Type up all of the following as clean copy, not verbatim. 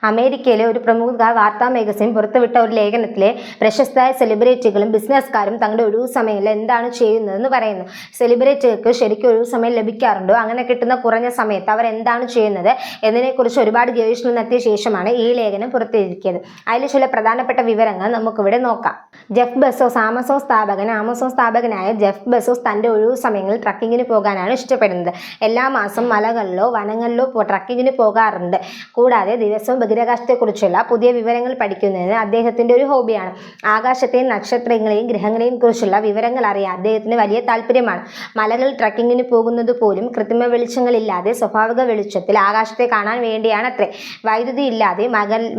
അമേരിക്കയിലെ ഒരു പ്രമുഖ വാർത്താ മാഗസിൻ പുറത്തുവിട്ട ഒരു ലേഖനത്തിലെ പ്രശസ്തരായ സെലിബ്രിറ്റികളും ബിസിനസ്സുകാരും തങ്ങളുടെ ഒഴിവു സമയങ്ങളിൽ എന്താണ് ചെയ്യുന്നതെന്ന് പറയുന്നു. സെലിബ്രിറ്റികൾക്ക് ശരിക്കും ഒഴിവു സമയം ലഭിക്കാറുണ്ടോ? അങ്ങനെ കിട്ടുന്ന കുറഞ്ഞ സമയത്ത് അവർ എന്താണ് ചെയ്യുന്നത് എന്നതിനെക്കുറിച്ച് ഒരുപാട് ഗവേഷണം നടത്തിയ ശേഷമാണ് ഈ ലേഖനം പുറത്തിറക്കിയത്. അതിൽ ചില പ്രധാനപ്പെട്ട വിവരങ്ങൾ നമുക്കിവിടെ നോക്കാം. ജെഫ് ബെസോസ് ആമസോൺ സ്ഥാപകനായ ജെഫ് ബെസോസ് തൻ്റെ ഒഴിവു സമയങ്ങളിൽ ട്രക്കിങ്ങിന് പോകാനാണ് ഇഷ്ടപ്പെടുന്നത്. എല്ലാ മാസം മലകളിലോ വനങ്ങളിലോ ട്രക്കിങ്ങിന് പോകാറുണ്ട്. കൂടാതെ ദിവസവും ബഹിരാകാശത്തെക്കുറിച്ചുള്ള പുതിയ വിവരങ്ങൾ പഠിക്കുന്നതിന് അദ്ദേഹത്തിൻ്റെ ഒരു ഹോബിയാണ്. ആകാശത്തെയും നക്ഷത്രങ്ങളെയും ഗ്രഹങ്ങളെയും കുറിച്ചുള്ള വിവരങ്ങൾ അറിയാൻ അദ്ദേഹത്തിന് വലിയ താല്പര്യമാണ്. മലകൾ ട്രക്കിങ്ങിന് പോകുന്നത് പോലും കൃത്രിമ വെളിച്ചങ്ങളില്ലാതെ സ്വാഭാവിക വെളിച്ചത്തിൽ ആകാശത്തെ കാണാൻ വേണ്ടിയാണത്രേ. വൈദ്യുതി ഇല്ലാതെ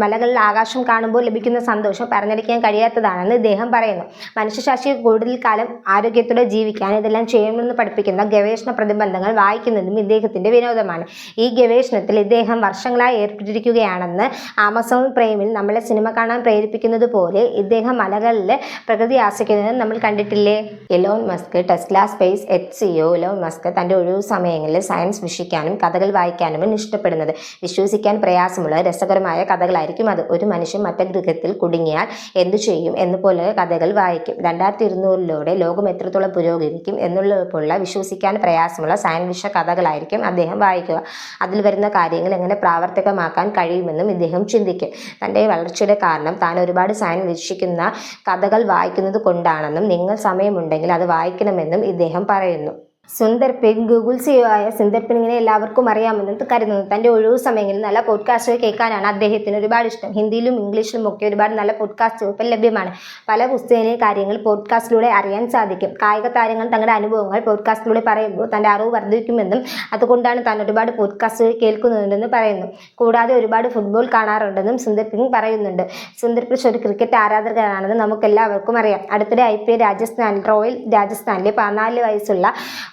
മലകളിൽ ആകാശം കാണുമ്പോൾ ലഭിക്കുന്ന സന്തോഷം പറഞ്ഞറിയിക്കാൻ കഴിയാത്തതാണെന്ന് ഇദ്ദേഹം പറയുന്നു. മനുഷ്യശാസ്ത്രീയ കൂടുതൽ കാലം ആരോഗ്യത്തോടെ ജീവിക്കാൻ ഇതെല്ലാം ചെയ്യണമെന്ന് പഠിപ്പിക്കുന്ന ഗവേഷണ പ്രതിബന്ധങ്ങൾ വായിക്കുന്നതും ഇദ്ദേഹത്തിൻ്റെ വിനോദമാണ്. ഈ ഗവേഷണത്തിൽ ഇദ്ദേഹം വർഷങ്ങളായി ഏർപ്പെട്ടിരിക്കുകയാണെന്ന് ആമസോൺ പ്രൈമിൽ നമ്മളെ സിനിമ കാണാൻ പ്രേരിപ്പിക്കുന്നത് പോലെ ഇദ്ദേഹം മലകളിൽ പ്രകൃതി ആസ്വദിക്കുന്നത് നമ്മൾ കണ്ടിട്ടില്ലേ? Elon Musk, Tesla SpaceX CEO Elon Musk തൻ്റെ ഒഴിവു സമയങ്ങളിൽ സയൻസ് വീക്ഷിക്കാനും കഥകൾ വായിക്കാനുമാണ് ഇഷ്ടപ്പെടുന്നത്. വിശ്വസിക്കാൻ പ്രയാസമുള്ള രസകരമായ കഥകളായിരിക്കും അത്. ഒരു മനുഷ്യൻ മറ്റേ ഗ്രഹത്തിൽ കുടുങ്ങിയാൽ എന്തു ചെയ്യും എന്നുപോലെ കഥകൾ വായിക്കും. 2200 ലോകം എത്രത്തോളം പുരോഗമിക്കും എന്നുള്ളതുപോലുള്ള വിശ്വസിക്കാൻ പ്രയാസമുള്ള സയൻസ് ഫിക്ഷൻ കഥകളായിരിക്കും അദ്ദേഹം വായിക്കുക. അതിൽ വരുന്ന കാര്യങ്ങൾ എങ്ങനെ പ്രാവർത്തികമാക്കാൻ കഴിയുമെന്നും ഇദ്ദേഹം ചിന്തിക്കും. തൻ്റെ വളർച്ചയുടെ കാരണം താൻ ഒരുപാട് സയൻസ് വീക്ഷിക്കുന്ന കഥകൾ വായിക്കുന്നത് കൊണ്ടാണെന്നും നിങ്ങൾ സമയമുണ്ടെങ്കിൽ അത് വായിക്കണമെന്നും ഇദ്ദേഹം പറയുന്നു. സുന്ദർ പിഗ്, ഗൂഗിൾ സിഇഒ ആയ സുന്ദർ പിങ്ങിനെ എല്ലാവർക്കും അറിയാമെന്ന് കരുതുന്നു. തൻ്റെ ഒഴിവു സമയങ്ങളിൽ നല്ല പോഡ്കാസ്റ്റുകൾ കേൾക്കാനാണ് അദ്ദേഹത്തിന് ഒരുപാട് ഇഷ്ടം. ഹിന്ദിയിലും ഇംഗ്ലീഷിലും ഒക്കെ ഒരുപാട് നല്ല പോഡ്കാസ്റ്റുകൾ ഇപ്പം ലഭ്യമാണ്. പല പുസ്തകങ്ങളിലെ കാര്യങ്ങൾ പോഡ്കാസ്റ്റിലൂടെ അറിയാൻ സാധിക്കും. കായിക താരങ്ങൾ തങ്ങളുടെ അനുഭവങ്ങൾ പോഡ്കാസ്റ്റിലൂടെ പറയുമ്പോൾ തൻ്റെ അറിവ് വർദ്ധിക്കുമെന്നും അതുകൊണ്ടാണ് താൻ ഒരുപാട് പോഡ്കാസ്റ്റുകൾ കേൾക്കുന്നുണ്ടെന്ന് പറയുന്നു. കൂടാതെ ഒരുപാട് ഫുട്ബോൾ കാണാറുണ്ടെന്നും സുന്ദർ പിങ് പറയുന്നുണ്ട്. സുന്ദർ പിങ് ഒരു ക്രിക്കറ്റ് ആരാധകനാണെന്ന് നമുക്കെല്ലാവർക്കും അറിയാം. അടുത്തിടെ IPL റോയൽ രാജസ്ഥാനിലെ 14 വയസ്സുള്ള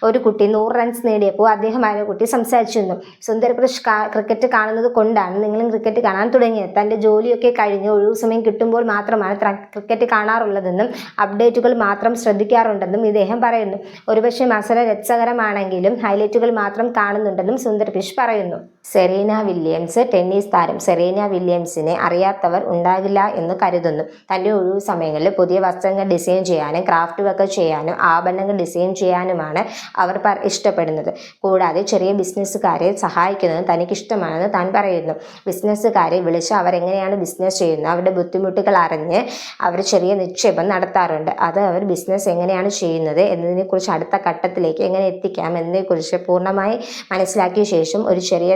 ഒരു കുട്ടി 100 റൺസ് നേടിയപ്പോൾ അദ്ദേഹം ആ കുട്ടി സംസാരിച്ചിരുന്നു. സുന്ദർ പിങ് ക്രിക്കറ്റ് കാണുന്നത് കൊണ്ടാണ് നിങ്ങളും ക്രിക്കറ്റ് കാണാൻ തുടങ്ങിയത്. തൻ്റെ ജോലിയൊക്കെ കഴിഞ്ഞ് ഒഴിവു സമയം കിട്ടുമ്പോൾ മാത്രമാണ് ക്രിക്കറ്റ് കാണാറുള്ളതെന്നും അപ്ഡേറ്റുകൾ മാത്രം ശ്രദ്ധിക്കാറുണ്ടെന്നും ഇദ്ദേഹം പറയുന്നു. ഒരുപക്ഷെ മത്സരം രസകരമാണെങ്കിലും ഹൈലൈറ്റുകൾ മാത്രം കാണുന്നുണ്ടെന്നും സുന്ദർ പിങ് പറയുന്നു. സെറീന വില്യംസ്, ടെന്നീസ് താരം. സെറീന വില്യംസിനെ അറിയാത്തവർ ഉണ്ടാകില്ല എന്ന് കരുതുന്നു. തൻ്റെ ഒഴിവു സമയങ്ങളിൽ പുതിയ വസ്ത്രങ്ങൾ ഡിസൈൻ ചെയ്യാനും ക്രാഫ്റ്റ് വർക്ക് ചെയ്യാനും ആഭരണങ്ങൾ ഡിസൈൻ ചെയ്യാനുമാണ് അവർ ഇഷ്ടപ്പെടുന്നത്. കൂടാതെ ചെറിയ ബിസിനസ്സുകാരെ സഹായിക്കുന്നത് തനിക്കിഷ്ടമാണെന്ന് താൻ പറയുന്നു. ബിസിനസ്സുകാരെ വിളിച്ച് അവരെങ്ങനെയാണ് ബിസിനസ് ചെയ്യുന്നത്, അവരുടെ ബുദ്ധിമുട്ടുകൾ അറിഞ്ഞ് അവർ ചെറിയ നിക്ഷേപം നടത്താറുണ്ട്. അത് അവർ ബിസിനസ് എങ്ങനെയാണ് ചെയ്യുന്നത് എന്നതിനെക്കുറിച്ച് അടുത്ത ഘട്ടത്തിലേക്ക് എങ്ങനെ എത്തിക്കാം എന്നതിനെക്കുറിച്ച് പൂർണ്ണമായി മനസ്സിലാക്കിയ ശേഷം ഒരു ചെറിയ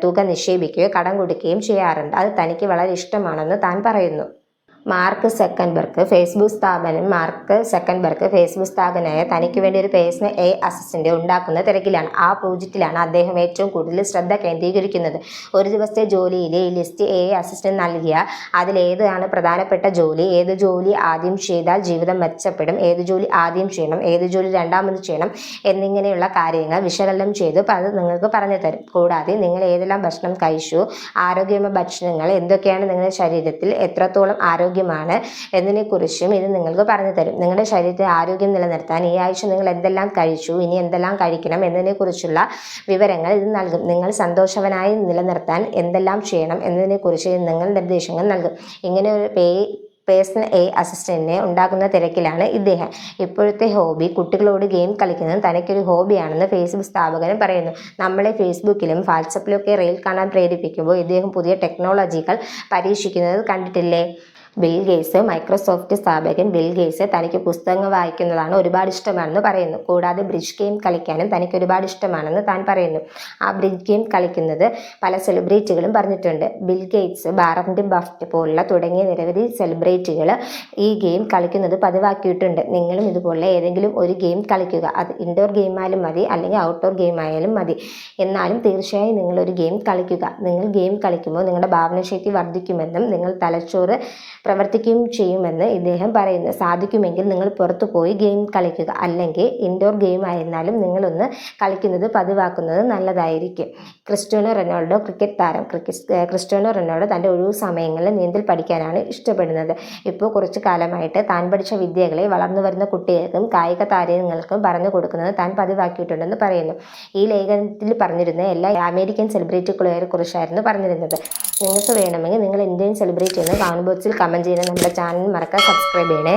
തുക നിക്ഷേപിക്കുകയോ കടം കൊടുക്കുകയും ചെയ്യാറുണ്ട്. അത് തനിക്ക് വളരെ ഇഷ്ടമാണെന്ന് താൻ പറയുന്നു. മാർക്ക് സെക്കൻബർഗ്, ഫേസ്ബുക്ക് സ്ഥാപകനായ തനിക്ക് വേണ്ടി ഒരു പേഴ്സണൽ അസിസ്റ്റന്റ് ഉണ്ടാക്കുന്ന തിരക്കിലാണ്. ആ പ്രോജക്റ്റിലാണ് അദ്ദേഹം ഏറ്റവും കൂടുതൽ ശ്രദ്ധ കേന്ദ്രീകരിക്കുന്നത്. ഒരു ദിവസത്തെ ജോലിയിലെ ഈ ലിസ്റ്റ് അസിസ്റ്റന്റ് നൽകിയാൽ അതിലേതാണ് പ്രധാനപ്പെട്ട ജോലി, ഏത് ജോലി ആദ്യം ചെയ്താൽ ജീവിതം മെച്ചപ്പെടും, ഏത് ജോലി ആദ്യം ചെയ്യണം, ഏത് ജോലി രണ്ടാമത് ചെയ്യണം എന്നിങ്ങനെയുള്ള കാര്യങ്ങൾ വിശകലനം ചെയ്ത് അത് നിങ്ങൾക്ക് പറഞ്ഞു തരും. കൂടാതെ നിങ്ങൾ ഏതെല്ലാം ഭക്ഷണം കഴിച്ചു, ആരോഗ്യമായ ഭക്ഷണങ്ങൾ എന്തൊക്കെയാണ് നിങ്ങളുടെ ശരീരത്തിൽ എത്രത്തോളം ആരോഗ്യമാണ് എന്നതിനെക്കുറിച്ചും ഇത് നിങ്ങൾക്ക് പറഞ്ഞു തരും. നിങ്ങളുടെ ശരീരത്തിൽ ആരോഗ്യം നിലനിർത്താൻ ഈ ആഴ്ച നിങ്ങൾ എന്തെല്ലാം കഴിച്ചു, ഇനി എന്തെല്ലാം കഴിക്കണം എന്നതിനെക്കുറിച്ചുള്ള വിവരങ്ങൾ ഇത് നൽകും. നിങ്ങൾ സന്തോഷവനായി നിലനിർത്താൻ എന്തെല്ലാം ചെയ്യണം എന്നതിനെക്കുറിച്ച് നിങ്ങൾ നിർദ്ദേശങ്ങൾ നൽകും. ഇങ്ങനെ ഒരു പേഴ്സണൽ അസിസ്റ്റന്റിനെ ഉണ്ടാക്കുന്ന തിരക്കിലാണ് ഇദ്ദേഹം. ഇപ്പോഴത്തെ ഹോബി കുട്ടികളോട് ഗെയിം കളിക്കുന്നത് തനിക്കൊരു ഹോബിയാണെന്ന് ഫേസ്ബുക്ക് സ്ഥാപകനും പറയുന്നു. നമ്മളെ ഫേസ്ബുക്കിലും വാട്സപ്പിലൊക്കെ റീൽ കാണാൻ പ്രേരിപ്പിക്കുമ്പോൾ ഇദ്ദേഹം പുതിയ ടെക്നോളജികൾ പരീക്ഷിക്കുന്നത് കണ്ടിട്ടില്ലേ? ബിൽ ഗേറ്റ്സ്, മൈക്രോസോഫ്റ്റ് സ്ഥാപകൻ ബിൽ ഗേറ്റ്സ് തനിക്ക് പുസ്തകങ്ങൾ വായിക്കുന്നതാണ് ഒരുപാട് ഇഷ്ടമാണെന്ന് പറയുന്നു. കൂടാതെ ബ്രിഡ്ജ് ഗെയിം കളിക്കാനും തനിക്ക് ഒരുപാട് ഇഷ്ടമാണെന്ന് താൻ പറയുന്നു. ആ ബ്രിഡ്ജ് ഗെയിം കളിക്കുന്നത് പല സെലിബ്രിറ്റികളും പറഞ്ഞിട്ടുണ്ട്. ബിൽ ഗേറ്റ്സ്, വാറൻ ബഫറ്റ് പോലുള്ള തുടങ്ങിയ നിരവധി സെലിബ്രിറ്റികൾ ഈ ഗെയിം കളിക്കുന്നത് പതിവാക്കിയിട്ടുണ്ട്. നിങ്ങളും ഇതുപോലെ ഏതെങ്കിലും ഒരു ഗെയിം കളിക്കുക. അത് ഇൻഡോർ ഗെയിം ആയാലും മതി, അല്ലെങ്കിൽ ഔട്ട്ഡോർ ഗെയിം ആയാലും മതി. എന്നാലും തീർച്ചയായും നിങ്ങളൊരു ഗെയിം കളിക്കുക. നിങ്ങൾ ഗെയിം കളിക്കുമ്പോൾ നിങ്ങളുടെ ഭാവനശക്തി വർദ്ധിക്കുമെന്നും നിങ്ങൾ തലച്ചോറ് പ്രവർത്തിക്കുകയും ചെയ്യുമെന്ന് ഇദ്ദേഹം പറയുന്നു. സാധിക്കുമെങ്കിൽ നിങ്ങൾ പുറത്തു പോയി ഗെയിം കളിക്കുക, അല്ലെങ്കിൽ ഇൻഡോർ ഗെയിം ആയിരുന്നാലും നിങ്ങളൊന്ന് കളിക്കുന്നത് പതിവാക്കുന്നത് നല്ലതായിരിക്കും. ക്രിസ്റ്റ്യാനോ റൊണാൾഡോ, ക്രിക്കറ്റ് താരം. ക്രിസ്റ്റ്യാനോ റൊണാൾഡോ തൻ്റെ ഒഴിവു സമയങ്ങളിൽ നീന്തൽ പഠിക്കാനാണ് ഇഷ്ടപ്പെടുന്നത്. ഇപ്പോൾ കുറച്ചു കാലമായിട്ട് താൻ പഠിച്ച വിദ്യകളെ വളർന്നു വരുന്ന കുട്ടികൾക്കും കായിക താരങ്ങൾക്കും പറഞ്ഞു കൊടുക്കുന്നത് താൻ പതിവാക്കിയിട്ടുണ്ടെന്ന് പറയുന്നു. ഈ ലേഖനത്തിൽ പറഞ്ഞിരുന്ന എല്ലാ അമേരിക്കൻ സെലിബ്രിറ്റികളെ കുറിച്ചായിരുന്നു പറഞ്ഞിരുന്നത്. നിങ്ങൾക്ക് വേണമെങ്കിൽ നിങ്ങൾ എന്തെങ്കിലും സെലിബ്രേറ്റ് ചെയ്യുന്നത് കമന്റ് ബോക്സിൽ കമന്റ് ചെയ്യണം. നമ്മുടെ ചാനൽ മറക്കാതെ സബ്സ്ക്രൈബ് ചെയ്യണേ.